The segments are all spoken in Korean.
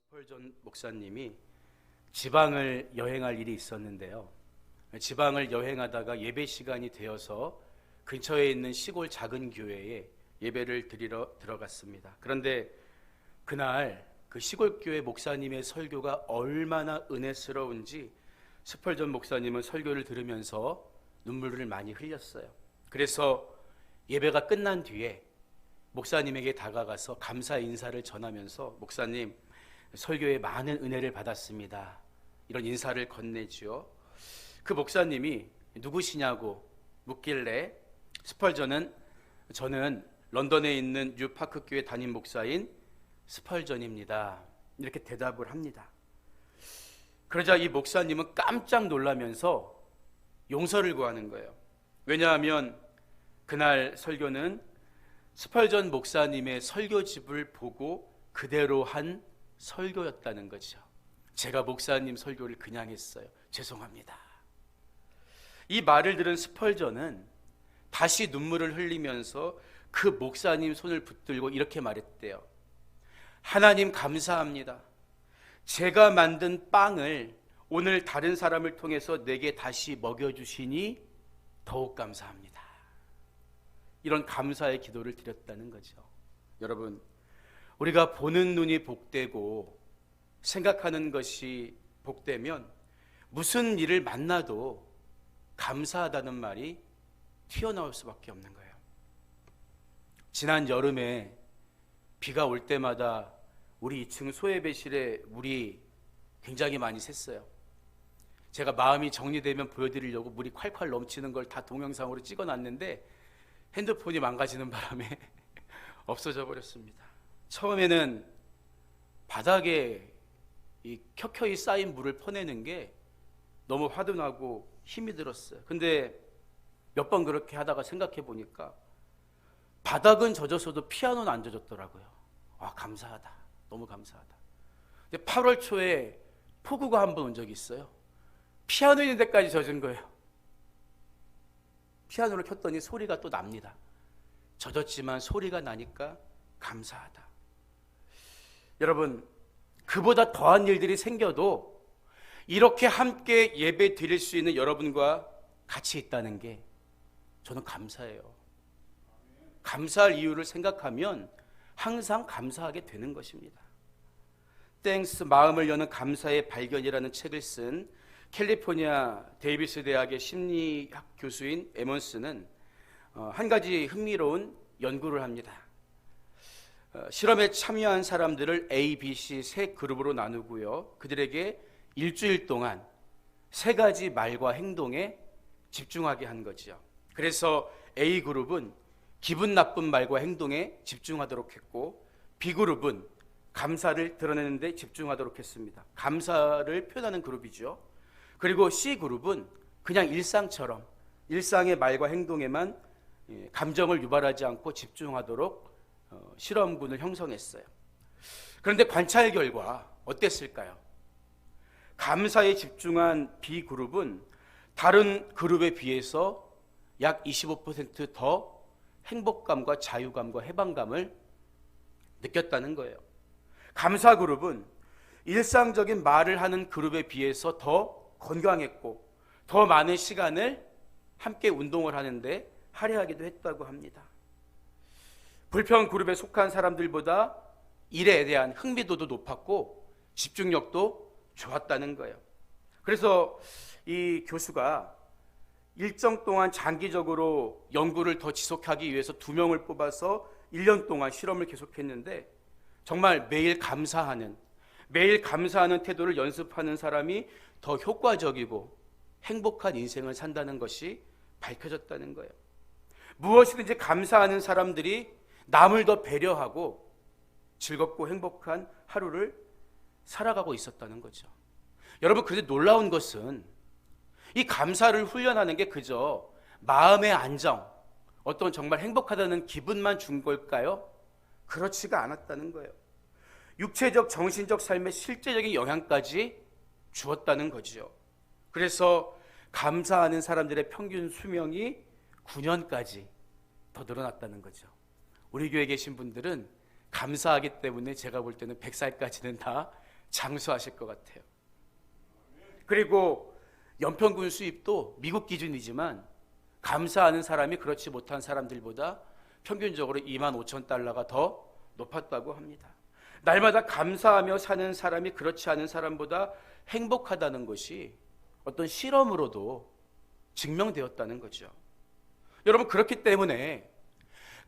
스펄전 목사님이 지방을 여행할 일이 있었는데요. 지방을 여행하다가 예배 시간이 되어서 근처에 있는 시골 작은 교회에 예배를 드리러 들어갔습니다. 그런데 그날 그 시골 교회 목사님의 설교가 얼마나 은혜스러운지 스펄전 목사님은 설교를 들으면서 눈물을 많이 흘렸어요. 그래서 예배가 끝난 뒤에 목사님에게 다가가서 감사 인사를 전하면서 목사님, 설교에 많은 은혜를 받았습니다, 이런 인사를 건네지요. 그 목사님이 누구시냐고 묻길래 스펄전은 저는 런던에 있는 뉴파크 교회 담임 목사인 스펄전입니다, 이렇게 대답을 합니다. 그러자 이 목사님은 깜짝 놀라면서 용서를 구하는 거예요. 왜냐하면 그날 설교는 스펄전 목사님의 설교집을 보고 그대로 한 설교였다는 거죠. 제가 목사님 설교를 그냥 했어요. 죄송합니다. 이 말을 들은 스펄전은 다시 눈물을 흘리면서 그 목사님 손을 붙들고 이렇게 말했대요. 하나님 감사합니다. 제가 만든 빵을 오늘 다른 사람을 통해서 내게 다시 먹여주시니 더욱 감사합니다. 이런 감사의 기도를 드렸다는 거죠. 여러분, 우리가 보는 눈이 복되고 생각하는 것이 복되면 무슨 일을 만나도 감사하다는 말이 튀어나올 수밖에 없는 거예요. 지난 여름에 비가 올 때마다 우리 2층 소예배실에 물이 굉장히 많이 샜어요. 제가 마음이 정리되면 보여드리려고 물이 콸콸 넘치는 걸 다 동영상으로 찍어놨는데 핸드폰이 망가지는 바람에 없어져 버렸습니다. 처음에는 바닥에 이 켜켜이 쌓인 물을 퍼내는 게 너무 화도 나고 힘이 들었어요. 근데 몇 번 그렇게 하다가 생각해 보니까 바닥은 젖었어도 피아노는 안 젖었더라고요. 와, 감사하다. 너무 감사하다. 근데 8월 초에 폭우가 한 번 온 적이 있어요. 피아노 있는 데까지 젖은 거예요. 피아노를 켰더니 소리가 또 납니다. 젖었지만 소리가 나니까 감사하다. 여러분, 그보다 더한 일들이 생겨도 이렇게 함께 예배 드릴 수 있는 여러분과 같이 있다는 게 저는 감사해요. 감사할 이유를 생각하면 항상 감사하게 되는 것입니다. 땡스, 마음을 여는 감사의 발견이라는 책을 쓴 캘리포니아 데이비스 대학의 심리학 교수인 에먼스는 한 가지 흥미로운 연구를 합니다. 실험에 참여한 사람들을 A, B, C 세 그룹으로 나누고요. 그들에게 일주일 동안 세 가지 말과 행동에 집중하게 한 거죠. 그래서 A 그룹은 기분 나쁜 말과 행동에 집중하도록 했고, B 그룹은 감사를 드러내는 데 집중하도록 했습니다. 감사를 표현하는 그룹이죠. 그리고 C 그룹은 그냥 일상처럼 일상의 말과 행동에만 감정을 유발하지 않고 집중하도록 실험군을 형성했어요. 그런데 관찰 결과 어땠을까요? 감사에 집중한 B 그룹은 다른 그룹에 비해서 약 25% 더 행복감과 자유감과 해방감을 느꼈다는 거예요. 감사 그룹은 일상적인 말을 하는 그룹에 비해서 더 건강했고 더 많은 시간을 함께 운동을 하는데 할애하기도 했다고 합니다. 불평 그룹에 속한 사람들보다 일에 대한 흥미도도 높았고 집중력도 좋았다는 거예요. 그래서 이 교수가 일정 동안 장기적으로 연구를 더 지속하기 위해서 2명을 뽑아서 1년 동안 실험을 계속했는데 정말 매일 감사하는 태도를 연습하는 사람이 더 효과적이고 행복한 인생을 산다는 것이 밝혀졌다는 거예요. 무엇이든지 감사하는 사람들이 남을 더 배려하고 즐겁고 행복한 하루를 살아가고 있었다는 거죠. 여러분, 그런데 놀라운 것은 이 감사를 훈련하는 게 그저 마음의 안정, 어떤 정말 행복하다는 기분만 준 걸까요? 그렇지가 않았다는 거예요. 육체적, 정신적 삶에 실제적인 영향까지 주었다는 거죠. 그래서 감사하는 사람들의 평균 수명이 9년까지 더 늘어났다는 거죠. 우리 교회에 계신 분들은 감사하기 때문에 제가 볼 때는 100살까지는 다 장수하실 것 같아요. 그리고 연평균 수입도 미국 기준이지만 감사하는 사람이 그렇지 못한 사람들보다 평균적으로 25,000달러가 더 높았다고 합니다. 날마다 감사하며 사는 사람이 그렇지 않은 사람보다 행복하다는 것이 어떤 실험으로도 증명되었다는 거죠. 여러분, 그렇기 때문에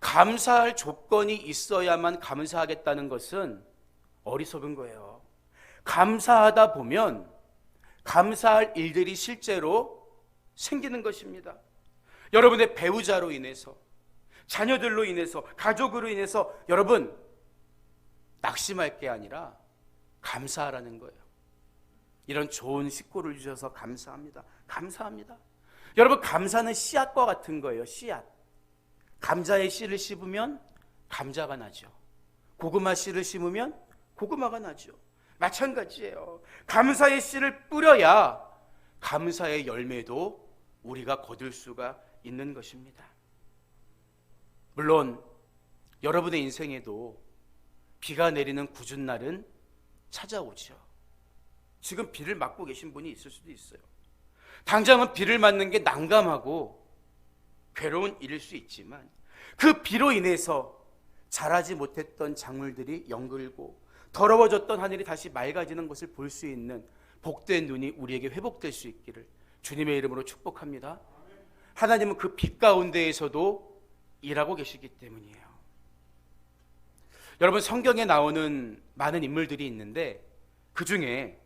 감사할 조건이 있어야만 감사하겠다는 것은 어리석은 거예요. 감사하다 보면 감사할 일들이 실제로 생기는 것입니다. 여러분의 배우자로 인해서, 자녀들로 인해서, 가족으로 인해서 여러분 낙심할 게 아니라 감사하라는 거예요. 이런 좋은 식구를 주셔서 감사합니다. 감사합니다. 여러분, 감사는 씨앗과 같은 거예요. 씨앗. 감자의 씨를 씹으면 감자가 나죠. 고구마 씨를 심으면 고구마가 나죠. 마찬가지예요. 감사의 씨를 뿌려야 감사의 열매도 우리가 거둘 수가 있는 것입니다. 물론 여러분의 인생에도 비가 내리는 궂은 날은 찾아오죠. 지금 비를 맞고 계신 분이 있을 수도 있어요. 당장은 비를 맞는 게 난감하고 괴로운 일일 수 있지만 그 비로 인해서 자라지 못했던 작물들이 연글고 더러워졌던 하늘이 다시 맑아지는 것을 볼 수 있는 복된 눈이 우리에게 회복될 수 있기를 주님의 이름으로 축복합니다. 하나님은 그 빛 가운데에서도 일하고 계시기 때문이에요. 여러분, 성경에 나오는 많은 인물들이 있는데 그 중에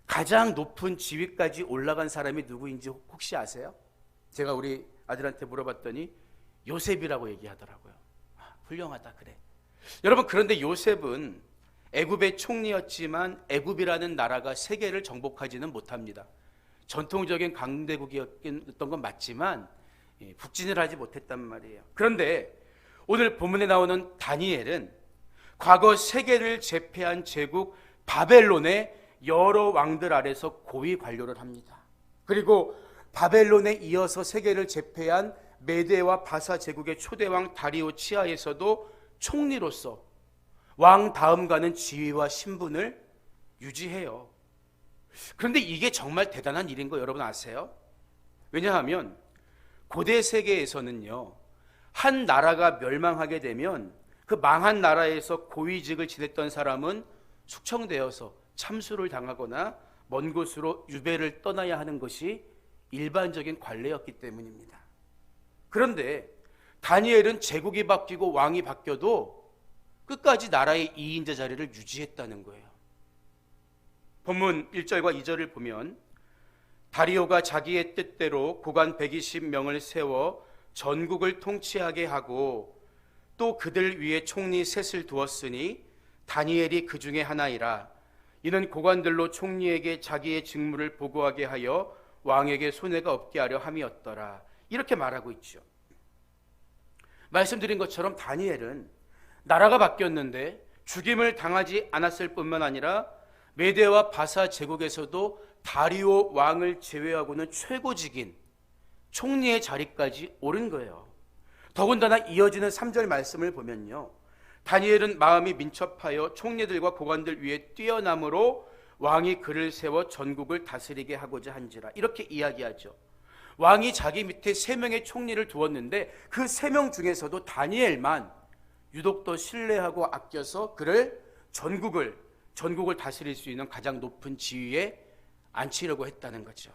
가장 높은 지위까지 올라간 사람이 누구인지 혹시 아세요? 제가 우리 아들한테 물어봤더니 요셉이라고 얘기하더라고요. 훌륭하다 그래. 여러분, 그런데 요셉은 애굽의 총리였지만 애굽이라는 나라가 세계를 정복하지는 못합니다. 전통적인 강대국이었던 건 맞지만 북진을 하지 못했단 말이에요. 그런데 오늘 본문에 나오는 다니엘은 과거 세계를 제패한 제국 바벨론의 여러 왕들 아래서 고위 관료를 합니다. 그리고 바벨론에 이어서 세계를 제패한 메데와 바사 제국의 초대왕 다리오 치하에서도 총리로서 왕 다음 가는 지위와 신분을 유지해요. 그런데 이게 정말 대단한 일인 거 여러분 아세요? 왜냐하면 고대 세계에서는요, 한 나라가 멸망하게 되면 그 망한 나라에서 고위직을 지냈던 사람은 숙청되어서 참수를 당하거나 먼 곳으로 유배를 떠나야 하는 것이 일반적인 관례였기 때문입니다. 그런데 다니엘은 제국이 바뀌고 왕이 바뀌어도 끝까지 나라의 2인자 자리를 유지했다는 거예요. 본문 1절과 2절을 보면 다리오가 자기의 뜻대로 고관 120명을 세워 전국을 통치하게 하고 또 그들 위에 총리 셋을 두었으니 다니엘이 그 중에 하나이라. 이는 고관들로 총리에게 자기의 직무를 보고하게 하여 왕에게 손해가 없게 하려 함이었더라. 이렇게 말하고 있죠. 말씀드린 것처럼 다니엘은 나라가 바뀌었는데 죽임을 당하지 않았을 뿐만 아니라 메데와 바사 제국에서도 다리오 왕을 제외하고는 최고직인 총리의 자리까지 오른 거예요. 더군다나 이어지는 3절 말씀을 보면요, 다니엘은 마음이 민첩하여 총리들과 고관들 위에 뛰어남으로 왕이 그를 세워 전국을 다스리게 하고자 한지라. 이렇게 이야기하죠. 왕이 자기 밑에 3명의 총리를 두었는데 그 3명 중에서도 다니엘만 유독 더 신뢰하고 아껴서 그를 전국을 다스릴 수 있는 가장 높은 지위에 앉히려고 했다는 거죠.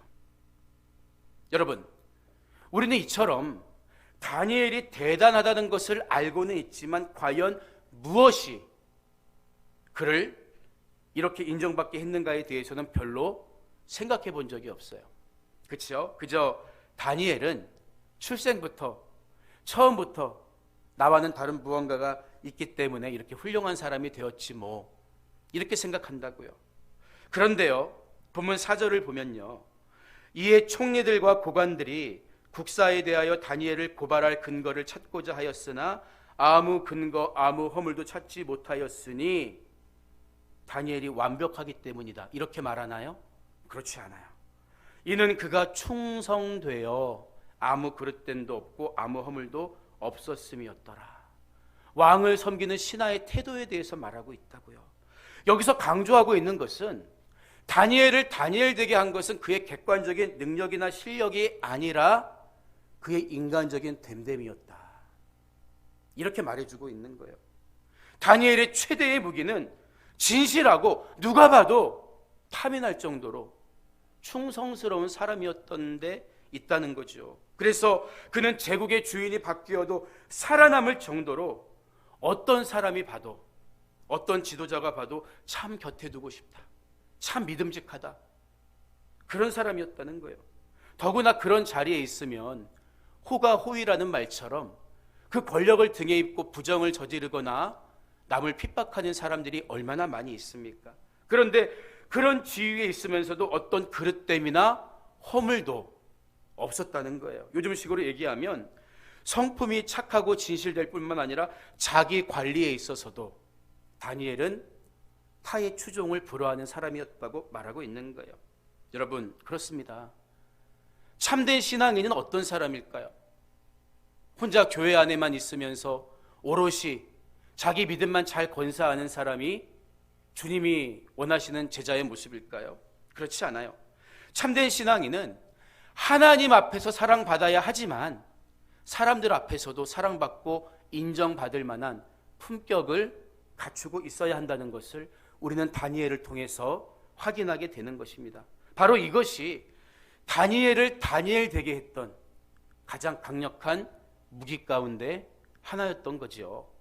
여러분, 우리는 이처럼 다니엘이 대단하다는 것을 알고는 있지만 과연 무엇이 그를 이렇게 인정받게 했는가에 대해서는 별로 생각해 본 적이 없어요. 그렇죠? 그저 다니엘은 출생부터 처음부터 나와는 다른 무언가가 있기 때문에 이렇게 훌륭한 사람이 되었지 뭐, 이렇게 생각한다고요. 그런데요, 본문 4절을 보면요, 이에 총리들과 고관들이 국사에 대하여 다니엘을 고발할 근거를 찾고자 하였으나 아무 근거 아무 허물도 찾지 못하였으니 다니엘이 완벽하기 때문이다, 이렇게 말하나요? 그렇지 않아요. 이는 그가 충성되어 아무 그릇됨도 없고 아무 허물도 없었음이었더라. 왕을 섬기는 신하의 태도에 대해서 말하고 있다고요. 여기서 강조하고 있는 것은 다니엘을 다니엘 되게 한 것은 그의 객관적인 능력이나 실력이 아니라 그의 인간적인 됨됨이었다, 이렇게 말해주고 있는 거예요. 다니엘의 최대의 무기는 진실하고 누가 봐도 탐이 날 정도로 충성스러운 사람이었던 데 있다는 거죠. 그래서 그는 제국의 주인이 바뀌어도 살아남을 정도로 어떤 사람이 봐도, 어떤 지도자가 봐도 참 곁에 두고 싶다, 참 믿음직하다, 그런 사람이었다는 거예요. 더구나 그런 자리에 있으면 호가호위라는 말처럼 그 권력을 등에 입고 부정을 저지르거나 남을 핍박하는 사람들이 얼마나 많이 있습니까? 그런데 그런 지위에 있으면서도 어떤 그릇됨이나 허물도 없었다는 거예요. 요즘식으로 얘기하면 성품이 착하고 진실될 뿐만 아니라 자기 관리에 있어서도 다니엘은 타의 추종을 불허하는 사람이었다고 말하고 있는 거예요. 여러분, 그렇습니다. 참된 신앙인은 어떤 사람일까요? 혼자 교회 안에만 있으면서 오롯이 자기 믿음만 잘 건사하는 사람이 주님이 원하시는 제자의 모습일까요? 그렇지 않아요. 참된 신앙인은 하나님 앞에서 사랑받아야 하지만 사람들 앞에서도 사랑받고 인정받을 만한 품격을 갖추고 있어야 한다는 것을 우리는 다니엘을 통해서 확인하게 되는 것입니다. 바로 이것이 다니엘을 다니엘 되게 했던 가장 강력한 무기 가운데 하나였던 거죠.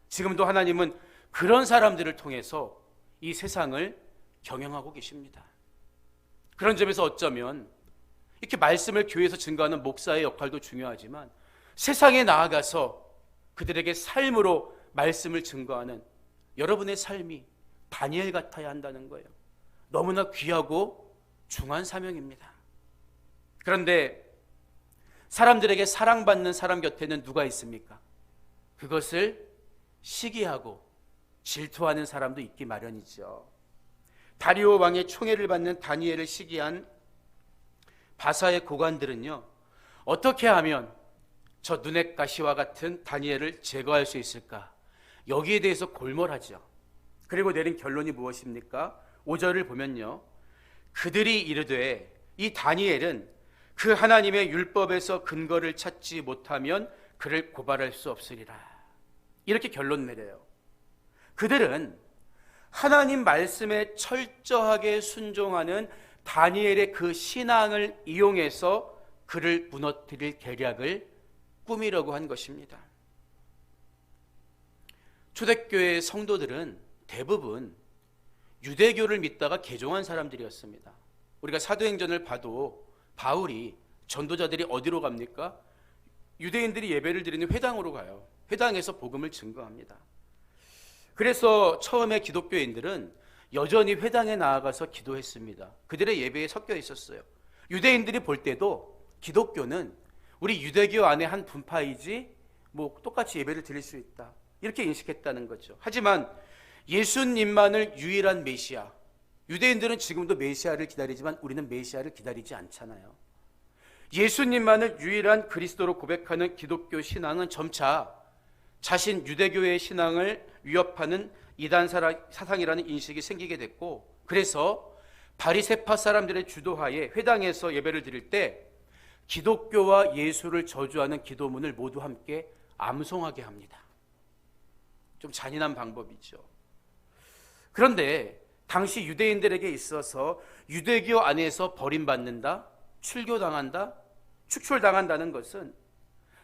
지금도 하나님은 그런 사람들을 통해서 이 세상을 경영하고 계십니다. 그런 점에서 어쩌면 이렇게 말씀을 교회에서 증거하는 목사의 역할도 중요하지만 세상에 나아가서 그들에게 삶으로 말씀을 증거하는 여러분의 삶이 다니엘 같아야 한다는 거예요. 너무나 귀하고 중한 사명입니다. 그런데 사람들에게 사랑받는 사람 곁에는 누가 있습니까? 그것을 시기하고 질투하는 사람도 있기 마련이죠. 다리오 왕의 총애를 받는 다니엘을 시기한 바사의 고관들은요, 어떻게 하면 저 눈엣 가시와 같은 다니엘을 제거할 수 있을까? 여기에 대해서 골몰하죠. 그리고 내린 결론이 무엇입니까? 5절을 보면요, 그들이 이르되 이 다니엘은 그 하나님의 율법에서 근거를 찾지 못하면 그를 고발할 수 없으리라, 이렇게 결론 내려요. 그들은 하나님 말씀에 철저하게 순종하는 다니엘의 그 신앙을 이용해서 그를 무너뜨릴 계략을 꾸미려고 한 것입니다. 초대교회 성도들은 대부분 유대교를 믿다가 개종한 사람들이었습니다. 우리가 사도행전을 봐도 바울이, 전도자들이 어디로 갑니까? 유대인들이 예배를 드리는 회당으로 가요. 회당에서 복음을 증거합니다. 그래서 처음에 기독교인들은 여전히 회당에 나아가서 기도했습니다. 그들의 예배에 섞여 있었어요. 유대인들이 볼 때도 기독교는 우리 유대교 안에 한 분파이지 뭐 똑같이 예배를 드릴 수 있다, 이렇게 인식했다는 거죠. 하지만 예수님만을 유일한 메시아, 유대인들은 지금도 메시아를 기다리지만 우리는 메시아를 기다리지 않잖아요. 예수님만을 유일한 그리스도로 고백하는 기독교 신앙은 점차 자신 유대교의 신앙을 위협하는 이단 사상이라는 인식이 생기게 됐고, 그래서 바리새파 사람들의 주도하에 회당에서 예배를 드릴 때 기독교와 예수를 저주하는 기도문을 모두 함께 암송하게 합니다. 좀 잔인한 방법이죠. 그런데 당시 유대인들에게 있어서 유대교 안에서 버림받는다, 출교당한다, 축출당한다는 것은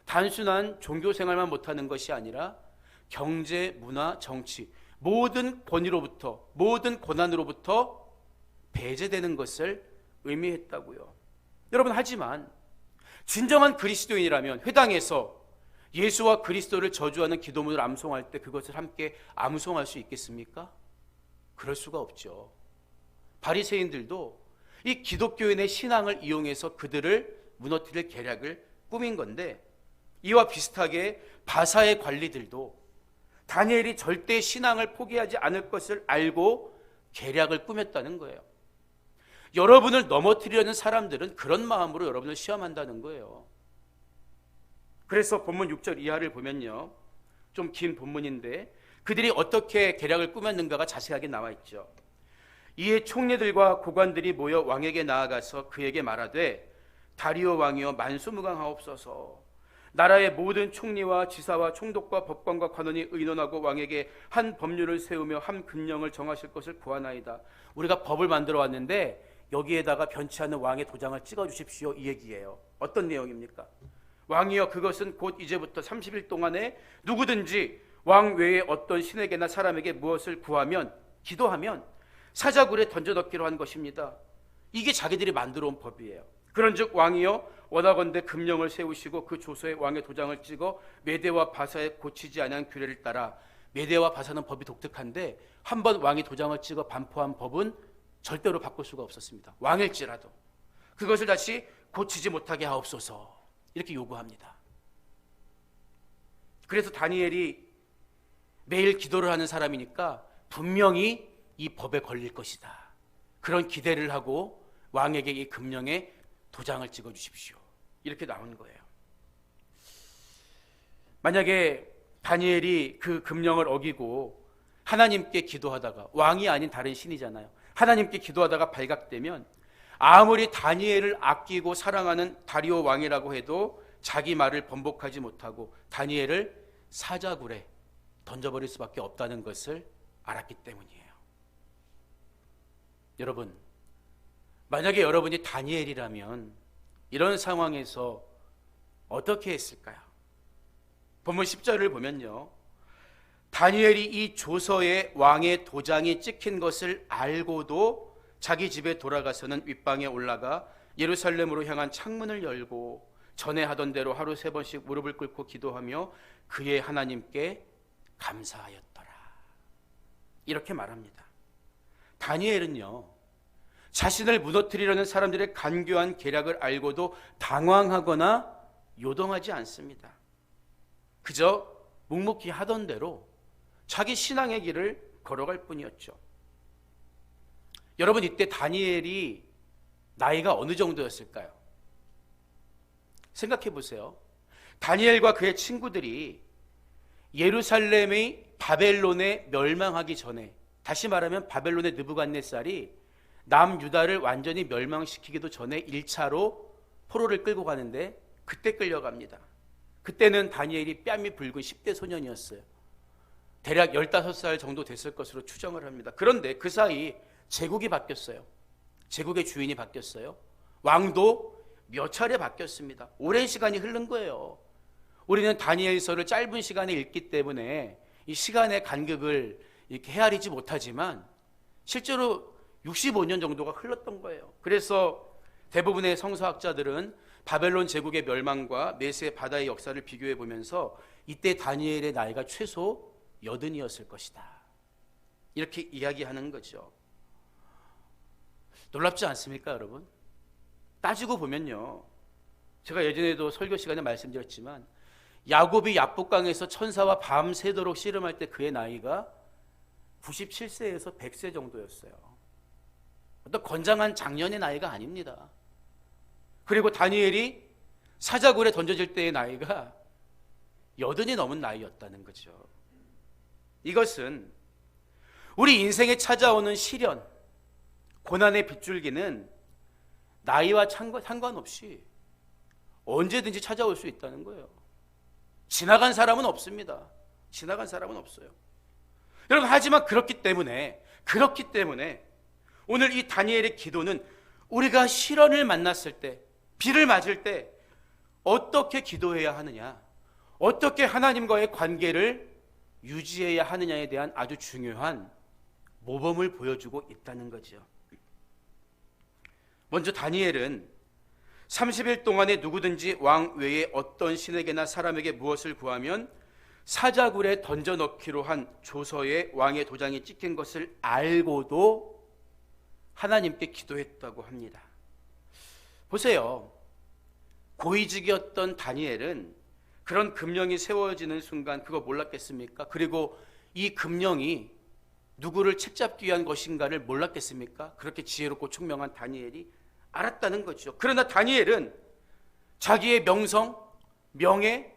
단순한 종교생활만 못하는 것이 아니라 경제, 문화, 정치, 모든 권위로부터, 모든 고난으로부터 배제되는 것을 의미했다고요. 여러분, 하지만 진정한 그리스도인이라면 회당에서 예수와 그리스도를 저주하는 기도문을 암송할 때 그것을 함께 암송할 수 있겠습니까? 그럴 수가 없죠. 바리새인들도 이 기독교인의 신앙을 이용해서 그들을 무너뜨릴 계략을 꾸민 건데, 이와 비슷하게 바사의 관리들도 다니엘이 절대 신앙을 포기하지 않을 것을 알고 계략을 꾸몄다는 거예요. 여러분을 넘어뜨리려는 사람들은 그런 마음으로 여러분을 시험한다는 거예요. 그래서 본문 6절 이하를 보면요, 좀 긴 본문인데 그들이 어떻게 계략을 꾸몄는가가 자세하게 나와 있죠. 이에 총리들과 고관들이 모여 왕에게 나아가서 그에게 말하되 다리오 왕이여 만수무강하옵소서. 나라의 모든 총리와 지사와 총독과 법관과 관원이 의논하고 왕에게 한 법률을 세우며 한 금령을 정하실 것을 구하나이다. 우리가 법을 만들어 왔는데 여기에다가 변치 않는 왕의 도장을 찍어 주십시오, 이 얘기예요. 어떤 내용입니까? 왕이여 그것은 곧 이제부터 30일 동안에 누구든지 왕 외에 어떤 신에게나 사람에게 무엇을 구하면, 기도하면 사자굴에 던져넣기로 한 것입니다. 이게 자기들이 만들어 온 법이에요. 그런즉 왕이여 원하건대 금령을 세우시고 그 조서에 왕의 도장을 찍어 메대와 바사에 고치지 아니한 규례를 따라. 메대와 바사는 법이 독특한데 한번 왕이 도장을 찍어 반포한 법은 절대로 바꿀 수가 없었습니다. 왕일지라도 그것을 다시 고치지 못하게 하옵소서, 이렇게 요구합니다. 그래서 다니엘이 매일 기도를 하는 사람이니까 분명히 이 법에 걸릴 것이다, 그런 기대를 하고 왕에게 이 금령에 도장을 찍어 주십시오, 이렇게 나온 거예요. 만약에 다니엘이 그 금령을 어기고 하나님께 기도하다가, 왕이 아닌 다른 신이잖아요, 하나님께 기도하다가 발각되면 아무리 다니엘을 아끼고 사랑하는 다리오 왕이라고 해도 자기 말을 번복하지 못하고 다니엘을 사자굴에 던져버릴 수밖에 없다는 것을 알았기 때문이에요. 여러분, 만약에 여러분이 다니엘이라면 이런 상황에서 어떻게 했을까요? 본문 10절을 보면요, 다니엘이 이 조서에 왕의 도장이 찍힌 것을 알고도 자기 집에 돌아가서는 윗방에 올라가 예루살렘으로 향한 창문을 열고 전에 하던 대로 하루 3번씩 무릎을 꿇고 기도하며 그의 하나님께 감사하였더라, 이렇게 말합니다. 다니엘은요, 자신을 무너뜨리려는 사람들의 간교한 계략을 알고도 당황하거나 요동하지 않습니다. 그저 묵묵히 하던 대로 자기 신앙의 길을 걸어갈 뿐이었죠. 여러분, 이때 다니엘이 나이가 어느 정도였을까요? 생각해 보세요. 다니엘과 그의 친구들이 예루살렘의 바벨론에 멸망하기 전에, 다시 말하면 바벨론의 느부갓네살이 남유다를 완전히 멸망시키기도 전에 1차로 포로를 끌고 가는데 그때 끌려갑니다. 그때는 다니엘이 뺨이 붉은 10대 소년이었어요. 대략 15살 정도 됐을 것으로 추정을 합니다. 그런데 그 사이 제국이 바뀌었어요. 제국의 주인이 바뀌었어요. 왕도 몇 차례 바뀌었습니다. 오랜 시간이 흐른 거예요. 우리는 다니엘서를 짧은 시간에 읽기 때문에 이 시간의 간격을 이렇게 헤아리지 못하지만 실제로 65년 정도가 흘렀던 거예요. 그래서 대부분의 성서학자들은 바벨론 제국의 멸망과 메세 바다의 역사를 비교해 보면서 이때 다니엘의 나이가 최소 80이었을 것이다, 이렇게 이야기하는 거죠. 놀랍지 않습니까, 여러분? 따지고 보면요, 제가 예전에도 설교 시간에 말씀드렸지만 야곱이 야복강에서 천사와 밤새도록 씨름할 때 그의 나이가 97세에서 100세 정도였어요. 어떤 건장한 장년의 나이가 아닙니다. 그리고 다니엘이 사자굴에 던져질 때의 나이가 80이 넘은 나이였다는 거죠. 이것은 우리 인생에 찾아오는 시련, 고난의 빗줄기는 나이와 상관없이 언제든지 찾아올 수 있다는 거예요. 지나간 사람은 없습니다. 지나간 사람은 없어요. 여러분, 하지만 그렇기 때문에 오늘 이 다니엘의 기도는 우리가 시련을 만났을 때, 비를 맞을 때 어떻게 기도해야 하느냐, 어떻게 하나님과의 관계를 유지해야 하느냐에 대한 아주 중요한 모범을 보여주고 있다는 거죠. 먼저 다니엘은 30일 동안에 누구든지 왕 외에 어떤 신에게나 사람에게 무엇을 구하면 사자굴에 던져넣기로 한 조서에 왕의 도장이 찍힌 것을 알고도 하나님께 기도했다고 합니다. 보세요. 고위직이었던 다니엘은 그런 금령이 세워지는 순간 그거 몰랐겠습니까? 그리고 이 금령이 누구를 책잡기 위한 것인가를 몰랐겠습니까? 그렇게 지혜롭고 총명한 다니엘이 알았다는 거죠. 그러나 다니엘은 자기의 명성, 명예,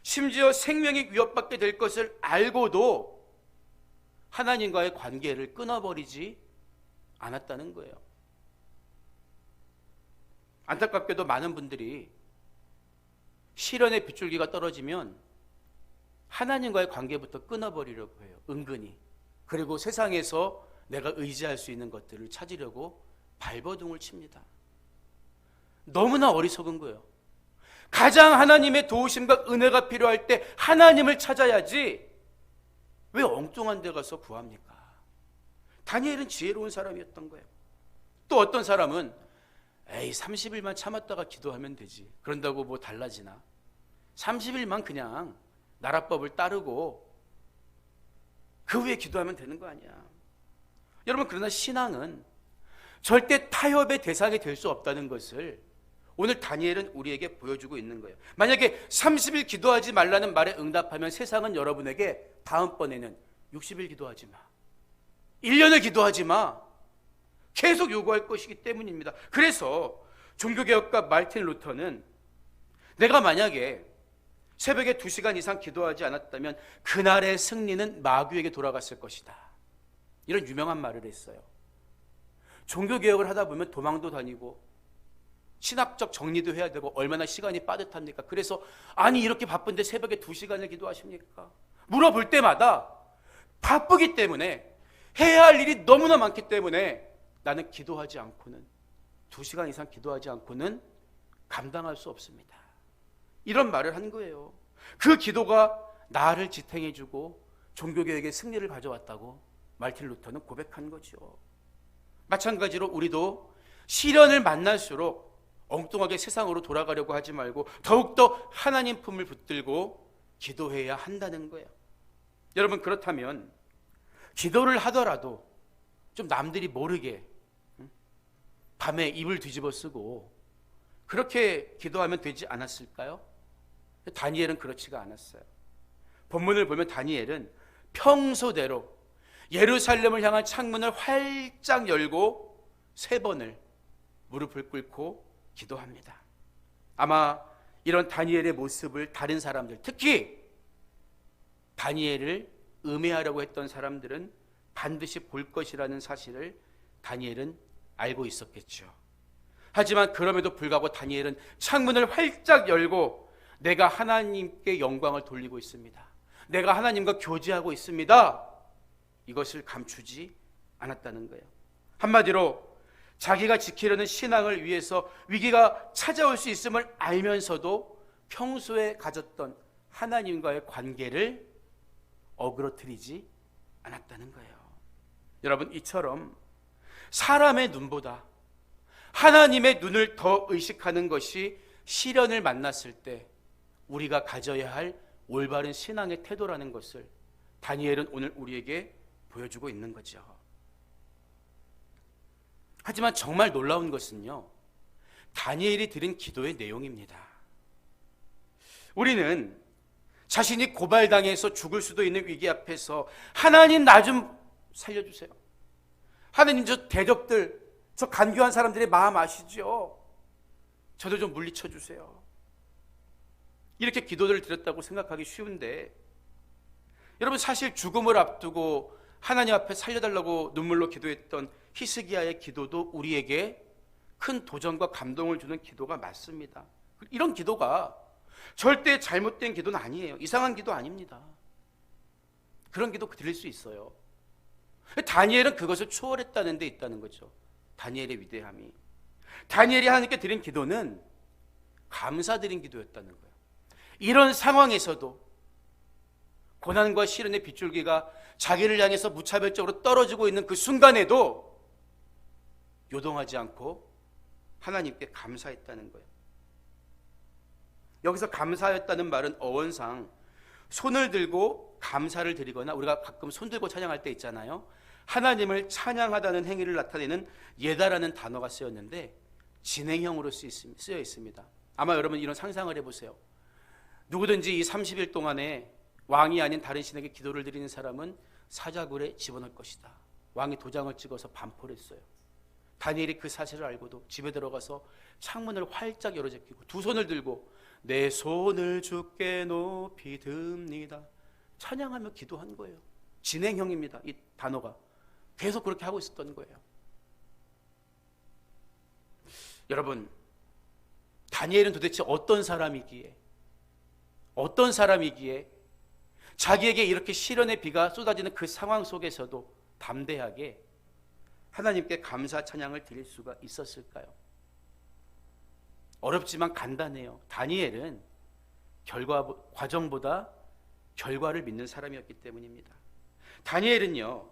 심지어 생명이 위협받게 될 것을 알고도 하나님과의 관계를 끊어버리지 않았다는 거예요. 안타깝게도 많은 분들이 시련의 빗줄기가 떨어지면 하나님과의 관계부터 끊어버리려고 해요. 은근히. 그리고 세상에서 내가 의지할 수 있는 것들을 찾으려고 발버둥을 칩니다. 너무나 어리석은 거예요. 가장 하나님의 도우심과 은혜가 필요할 때 하나님을 찾아야지 왜 엉뚱한 데 가서 구합니까? 다니엘은 지혜로운 사람이었던 거예요. 또 어떤 사람은 30일만 참았다가 기도하면 되지. 그런다고 뭐 달라지나? 30일만 그냥 나라법을 따르고 그 후에 기도하면 되는 거 아니야. 여러분, 그러나 신앙은 절대 타협의 대상이 될 수 없다는 것을 오늘 다니엘은 우리에게 보여주고 있는 거예요. 만약에 30일 기도하지 말라는 말에 응답하면 세상은 여러분에게 다음번에는 60일 기도하지 마, 1년을 기도하지 마, 계속 요구할 것이기 때문입니다. 그래서 종교개혁가 마르틴 루터는 내가 만약에 새벽에 2시간 이상 기도하지 않았다면 그날의 승리는 마귀에게 돌아갔을 것이다, 이런 유명한 말을 했어요. 종교개혁을 하다 보면 도망도 다니고 신학적 정리도 해야 되고 얼마나 시간이 빠듯합니까? 그래서 아니 이렇게 바쁜데 새벽에 2시간을 기도하십니까? 물어볼 때마다 바쁘기 때문에, 해야 할 일이 너무나 많기 때문에 나는 기도하지 않고는, 2시간 이상 기도하지 않고는 감당할 수 없습니다, 이런 말을 한 거예요. 그 기도가 나를 지탱해주고 종교개혁의 승리를 가져왔다고 마르틴 루터는 고백한 거죠. 마찬가지로 우리도 시련을 만날수록 엉뚱하게 세상으로 돌아가려고 하지 말고 더욱더 하나님 품을 붙들고 기도해야 한다는 거예요. 여러분, 그렇다면 기도를 하더라도 좀 남들이 모르게 밤에 입을 뒤집어 쓰고 그렇게 기도하면 되지 않았을까요? 다니엘은 그렇지가 않았어요. 본문을 보면 다니엘은 평소대로 예루살렘을 향한 창문을 활짝 열고 3번을 무릎을 꿇고 기도합니다. 아마 이런 다니엘의 모습을 다른 사람들, 특히 다니엘을 음해하려고 했던 사람들은 반드시 볼 것이라는 사실을 다니엘은 알고 있었겠죠. 하지만 그럼에도 불구하고 다니엘은 창문을 활짝 열고 내가 하나님께 영광을 돌리고 있습니다, 내가 하나님과 교제하고 있습니다, 이것을 감추지 않았다는 거예요. 한마디로 자기가 지키려는 신앙을 위해서 위기가 찾아올 수 있음을 알면서도 평소에 가졌던 하나님과의 관계를 어그러뜨리지 않았다는 거예요. 여러분, 이처럼 사람의 눈보다 하나님의 눈을 더 의식하는 것이 시련을 만났을 때 우리가 가져야 할 올바른 신앙의 태도라는 것을 다니엘은 오늘 우리에게 보여주고 있는 거죠. 하지만 정말 놀라운 것은요, 다니엘이 드린 기도의 내용입니다. 우리는 자신이 고발당해서 죽을 수도 있는 위기 앞에서 하나님 나 좀 살려주세요, 하나님 저 대적들, 저 간교한 사람들의 마음 아시죠? 저도 좀 물리쳐 주세요, 이렇게 기도를 드렸다고 생각하기 쉬운데, 여러분, 사실 죽음을 앞두고 하나님 앞에 살려달라고 눈물로 기도했던 히스기야의 기도도 우리에게 큰 도전과 감동을 주는 기도가 맞습니다. 이런 기도가 절대 잘못된 기도는 아니에요. 이상한 기도 아닙니다. 그런 기도 드릴 수 있어요. 다니엘은 그것을 초월했다는 데 있다는 거죠. 다니엘의 위대함이. 다니엘이 하나님께 드린 기도는 감사드린 기도였다는 거예요. 이런 상황에서도 고난과 시련의 빗줄기가 자기를 향해서 무차별적으로 떨어지고 있는 그 순간에도 요동하지 않고 하나님께 감사했다는 거예요. 여기서 감사했다는 말은 어원상 손을 들고 감사를 드리거나, 우리가 가끔 손 들고 찬양할 때 있잖아요, 하나님을 찬양하다는 행위를 나타내는 예다라는 단어가 쓰였는데 진행형으로 쓰여 있습니다. 아마 여러분 이런 상상을 해보세요. 누구든지 이 30일 동안에 왕이 아닌 다른 신에게 기도를 드리는 사람은 사자굴에 집어넣을 것이다. 왕이 도장을 찍어서 반포했어요. 다니엘이 그 사실을 알고도 집에 들어가서 창문을 활짝 열어 제끼고 두 손을 들고 내 손을 주께 높이 듭니다 찬양하며 기도한 거예요. 진행형입니다. 이 단어가 계속 그렇게 하고 있었던 거예요. 여러분, 다니엘은 도대체 어떤 사람이기에 자기에게 이렇게 시련의 비가 쏟아지는 그 상황 속에서도 담대하게 하나님께 감사 찬양을 드릴 수가 있었을까요? 어렵지만 간단해요. 다니엘은 과정보다 결과를 믿는 사람이었기 때문입니다. 다니엘은요,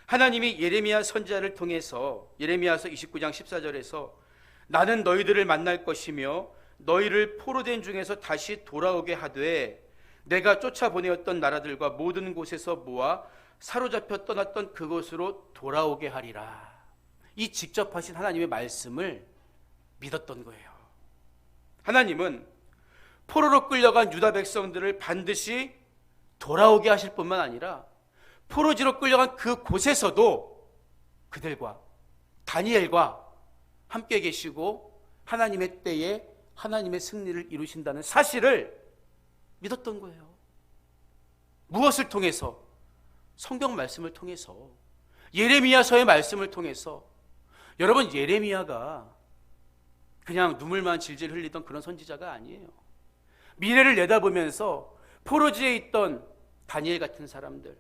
하나님이 예레미야 선지자를 통해서 예레미야서 29장 14절에서 나는 너희들을 만날 것이며 너희를 포로된 중에서 다시 돌아오게 하되 내가 쫓아보내었던 나라들과 모든 곳에서 모아 사로잡혀 떠났던 그곳으로 돌아오게 하리라. 이 직접 하신 하나님의 말씀을 믿었던 거예요. 하나님은 포로로 끌려간 유다 백성들을 반드시 돌아오게 하실 뿐만 아니라 포로지로 끌려간 그 곳에서도 그들과 다니엘과 함께 계시고 하나님의 때에 하나님의 승리를 이루신다는 사실을 믿었던 거예요. 무엇을 통해서? 성경 말씀을 통해서, 예레미야서의 말씀을 통해서. 여러분, 예레미야가 그냥 눈물만 질질 흘리던 그런 선지자가 아니에요. 미래를 내다보면서 포로지에 있던 다니엘 같은 사람들,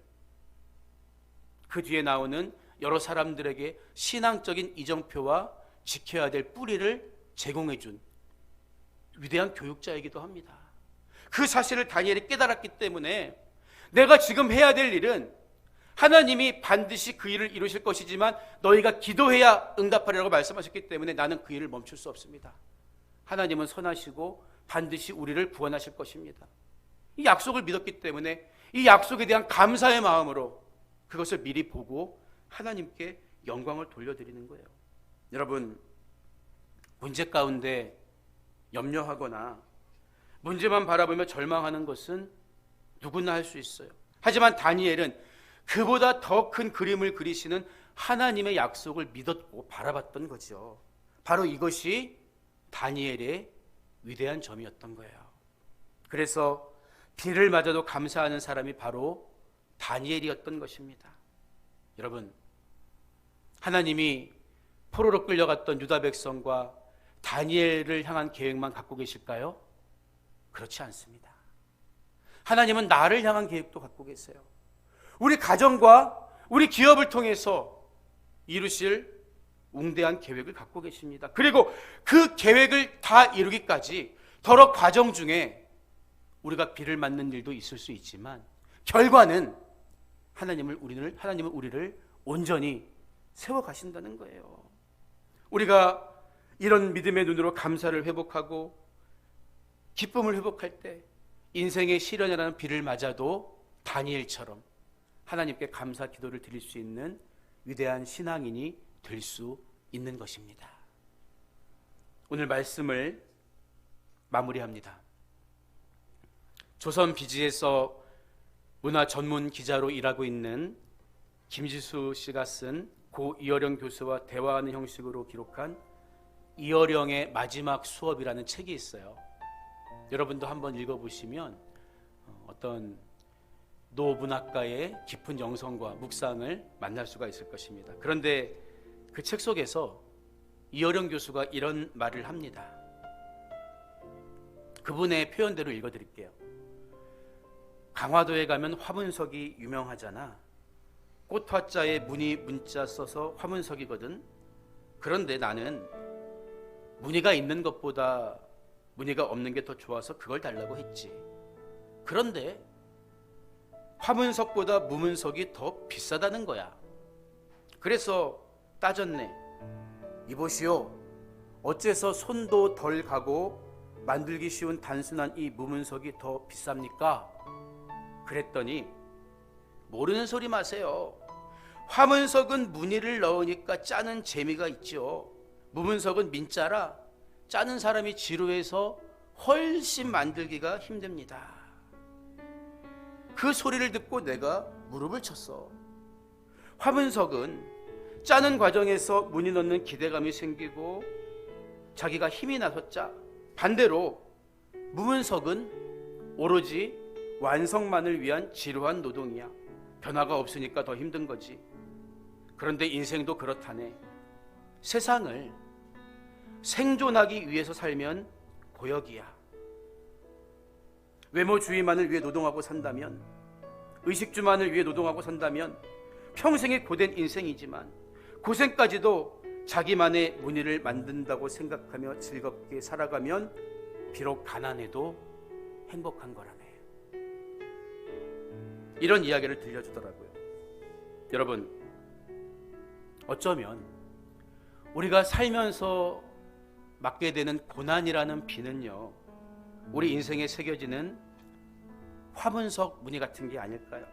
그 뒤에 나오는 여러 사람들에게 신앙적인 이정표와 지켜야 될 뿌리를 제공해 준 위대한 교육자이기도 합니다. 그 사실을 다니엘이 깨달았기 때문에 내가 지금 해야 될 일은 하나님이 반드시 그 일을 이루실 것이지만 너희가 기도해야 응답하리라고 말씀하셨기 때문에 나는 그 일을 멈출 수 없습니다. 하나님은 선하시고 반드시 우리를 구원하실 것입니다. 이 약속을 믿었기 때문에 이 약속에 대한 감사의 마음으로 그것을 미리 보고 하나님께 영광을 돌려드리는 거예요. 여러분, 문제 가운데 염려하거나 문제만 바라보며 절망하는 것은 누구나 할 수 있어요. 하지만 다니엘은 그보다 더 큰 그림을 그리시는 하나님의 약속을 믿었고 바라봤던 거죠. 바로 이것이 다니엘의 위대한 점이었던 거예요. 그래서 비를 맞아도 감사하는 사람이 바로 다니엘이었던 것입니다. 여러분, 하나님이 포로로 끌려갔던 유다 백성과 다니엘을 향한 계획만 갖고 계실까요? 그렇지 않습니다. 하나님은 나를 향한 계획도 갖고 계세요. 우리 가정과 우리 기업을 통해서 이루실 웅대한 계획을 갖고 계십니다. 그리고 그 계획을 다 이루기까지 더러 과정 중에 우리가 비를 맞는 일도 있을 수 있지만 결과는 하나님은 우리를 온전히 세워가신다는 거예요. 우리가 이런 믿음의 눈으로 감사를 회복하고 기쁨을 회복할 때 인생의 시련이라는 비를 맞아도 다니엘처럼 하나님께 감사 기도를 드릴 수 있는 위대한 신앙인이 될 수 있는 것입니다. 오늘 말씀을 마무리합니다. 조선 비지에서 문화 전문 기자로 일하고 있는 김지수 씨가 쓴 고 이어령 교수와 대화하는 형식으로 기록한 이어령의 마지막 수업이라는 책이 있어요. 여러분도 한번 읽어보시면 어떤 노문학가의 깊은 영성과 묵상을 만날 수가 있을 것입니다. 그런데 그 책 속에서 이어령 교수가 이런 말을 합니다. 그분의 표현대로 읽어드릴게요. 강화도에 가면 화문석이 유명하잖아. 꽃화자에 무늬 문자 써서 화문석이거든. 그런데 나는 무늬가 있는 것보다 무늬가 없는 게 더 좋아서 그걸 달라고 했지. 그런데 화문석보다 무문석이 더 비싸다는 거야. 그래서 따졌네. 이보시오, 어째서 손도 덜 가고 만들기 쉬운 단순한 이 무문석이 더 비쌉니까? 그랬더니 모르는 소리 마세요. 화문석은 무늬를 넣으니까 짜는 재미가 있죠. 무문석은 민자라 짜는 사람이 지루해서 훨씬 만들기가 힘듭니다. 그 소리를 듣고 내가 무릎을 쳤어. 화분석은 짜는 과정에서 문이 넣는 기대감이 생기고 자기가 힘이 나서 짜. 반대로 무문석은 오로지 완성만을 위한 지루한 노동이야. 변화가 없으니까 더 힘든 거지. 그런데 인생도 그렇다네. 세상을 생존하기 위해서 살면 고역이야. 외모주의만을 위해 노동하고 산다면, 의식주만을 위해 노동하고 산다면 평생이 고된 인생이지만 고생까지도 자기만의 무늬를 만든다고 생각하며 즐겁게 살아가면 비록 가난해도 행복한 거라네. 이런 이야기를 들려주더라고요. 여러분, 어쩌면 우리가 살면서 맞게 되는 고난이라는 비는요, 우리 인생에 새겨지는 화분석 무늬 같은 게 아닐까요?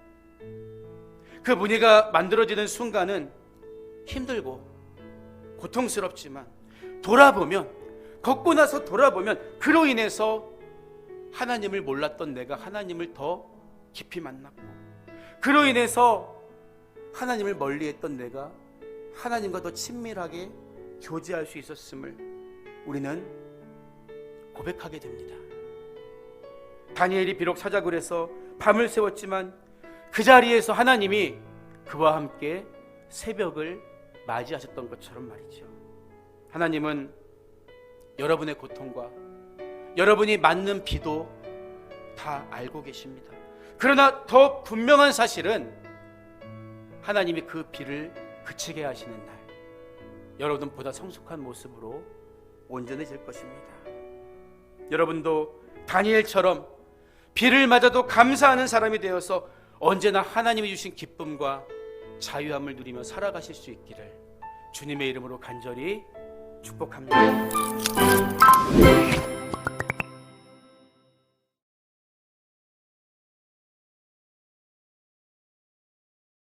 그 무늬가 만들어지는 순간은 힘들고 고통스럽지만 돌아보면, 걷고 나서 돌아보면 그로 인해서 하나님을 몰랐던 내가 하나님을 더 깊이 만났고, 그로 인해서 하나님을 멀리했던 내가 하나님과 더 친밀하게 교제할 수 있었음을 우리는 고백하게 됩니다. 다니엘이 비록 사자굴 에서 밤을 새웠지만 그 자리에서 하나님이 그와 함께 새벽을 맞이하셨던 것처럼 말이죠. 하나님은 여러분의 고통과 여러분이 맞는 비도 다 알고 계십니다. 그러나 더 분명한 사실은 하나님이 그 비를 그치게 하시는 날, 여러분보다 성숙한 모습으로 온전해질 것입니다. 여러분도 다니엘처럼 비를 맞아도 감사하는 사람이 되어서 언제나 하나님이 주신 기쁨과 자유함을 누리며 살아가실 수 있기를 주님의 이름으로 간절히 축복합니다.